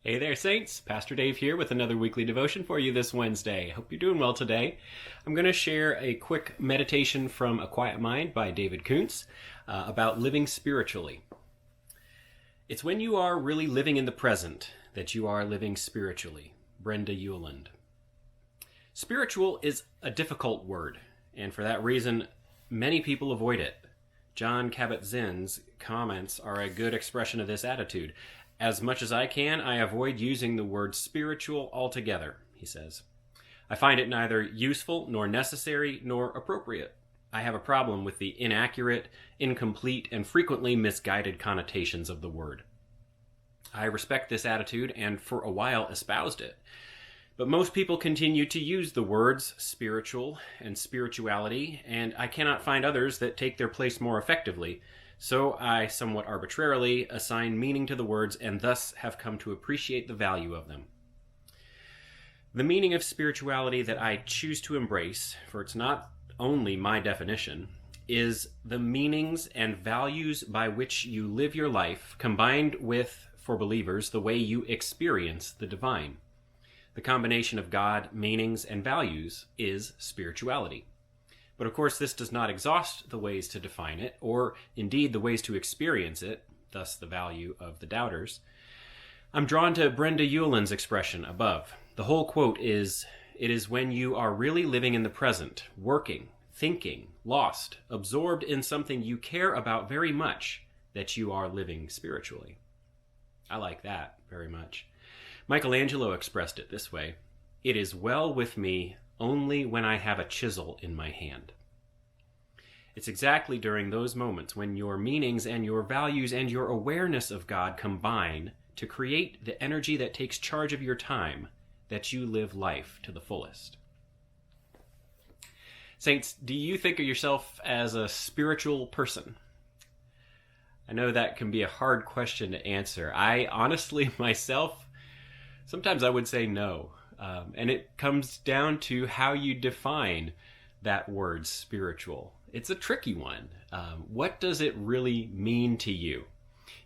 Hey there, Saints. Pastor Dave here with another weekly devotion for you this Wednesday. Hope you're doing well today. I'm going to share a quick meditation from A Quiet Mind by David Koontz about living spiritually. It's when you are really living in the present that you are living spiritually. Brenda Euland. Spiritual is a difficult word, and for that reason, many people avoid it. Jon Kabat-Zinn's comments are a good expression of this attitude. As much as I can, I avoid using the word spiritual altogether, he says. I find it neither useful nor necessary nor appropriate. I have a problem with the inaccurate, incomplete, and frequently misguided connotations of the word. I respect this attitude and for a while espoused it. But most people continue to use the words spiritual and spirituality, and I cannot find others that take their place more effectively. So I somewhat arbitrarily assign meaning to the words and thus have come to appreciate the value of them. The meaning of spirituality that I choose to embrace, for it's not only my definition, is the meanings and values by which you live your life, combined with, for believers, the way you experience the divine. The combination of God, meanings, and values is spirituality. But of course, this does not exhaust the ways to define it, or indeed the ways to experience it, thus the value of the doubters. I'm drawn to Brenda Euland's expression above. The whole quote is, "It is when you are really living in the present, working, thinking, lost, absorbed in something you care about very much, that you are living spiritually." I like that very much. Michelangelo expressed it this way, "It is well with me only when I have a chisel in my hand." It's exactly during those moments when your meanings and your values and your awareness of God combine to create the energy that takes charge of your time that you live life to the fullest. Saints, do you think of yourself as a spiritual person? I know that can be a hard question to answer. I honestly, myself, sometimes I would say no. And it comes down to how you define that word spiritual. It's a tricky one. What does it really mean to you?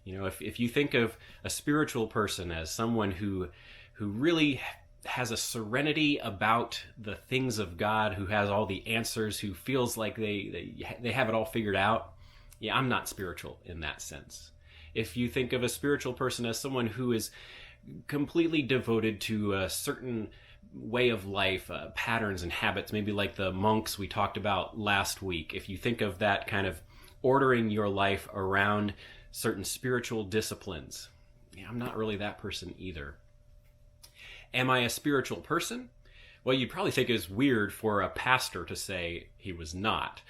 You know, if you think of a spiritual person as someone who really has a serenity about the things of God, who has all the answers, who feels like they have it all figured out, yeah, I'm not spiritual in that sense. If you think of a spiritual person as someone who is completely devoted to a certain way of life, patterns and habits, maybe like the monks we talked about last week. If you think of that kind of ordering your life around certain spiritual disciplines, yeah, I'm not really that person either. Am I a spiritual person? Well, you'd probably think it's weird for a pastor to say he was not.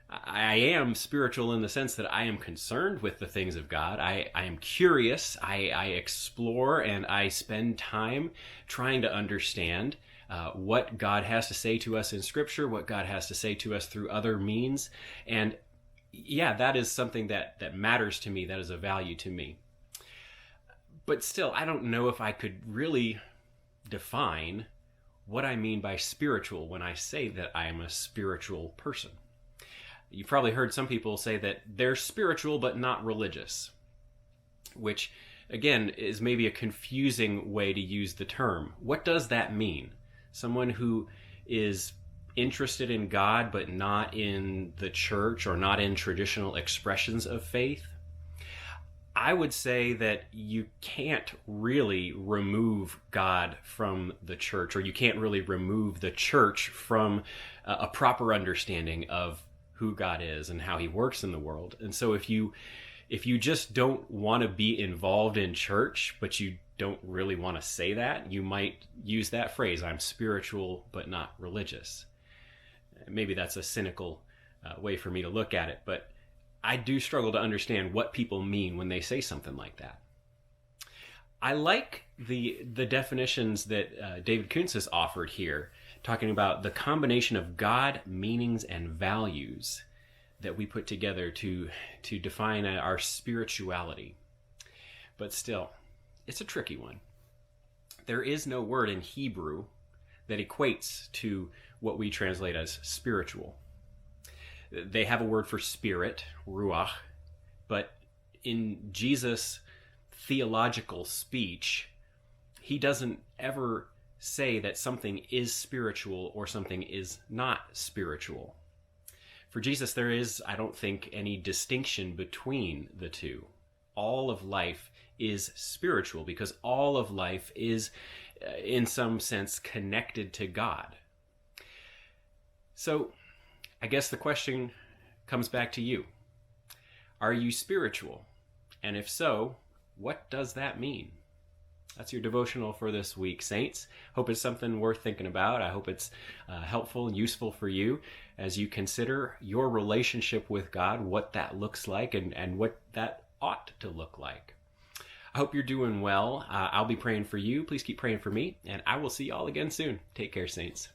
I am spiritual in the sense that I am concerned with the things of God. I am curious. I explore and I spend time trying to understand what God has to say to us in Scripture, what God has to say to us through other means. And yeah, that is something that matters to me. That is a value to me. But still, I don't know if I could really define what I mean by spiritual when I say that I am a spiritual person. You've probably heard some people say that they're spiritual but not religious, which, again, is maybe a confusing way to use the term. What does that mean? Someone who is interested in God but not in the church or not in traditional expressions of faith? I would say that you can't really remove God from the church, or you can't really remove the church from a proper understanding of who God is and how he works in the world. And so if you just don't want to be involved in church, but you don't really want to say that, you might use that phrase, "I'm spiritual but not religious." Maybe that's a cynical way for me to look at it, but I do struggle to understand what people mean when they say something like that. I like the definitions that David Koontz has offered here, talking about the combination of God, meanings, and values that we put together to define our spirituality. But still, it's a tricky one. There is no word in Hebrew that equates to what we translate as spiritual. They have a word for spirit, ruach, but in Jesus' theological speech, he doesn't ever say that something is spiritual or something is not spiritual. For Jesus, there is, I don't think, any distinction between the two. All of life is spiritual because all of life is, in some sense, connected to God. So, I guess the question comes back to you. Are you spiritual? And if so, what does that mean? That's your devotional for this week, saints. Hope it's something worth thinking about. I hope it's helpful and useful for you as you consider your relationship with God, what that looks like, and what that ought to look like. I hope you're doing well. I'll be praying for you. Please keep praying for me, and I will see you all again soon. Take care, saints.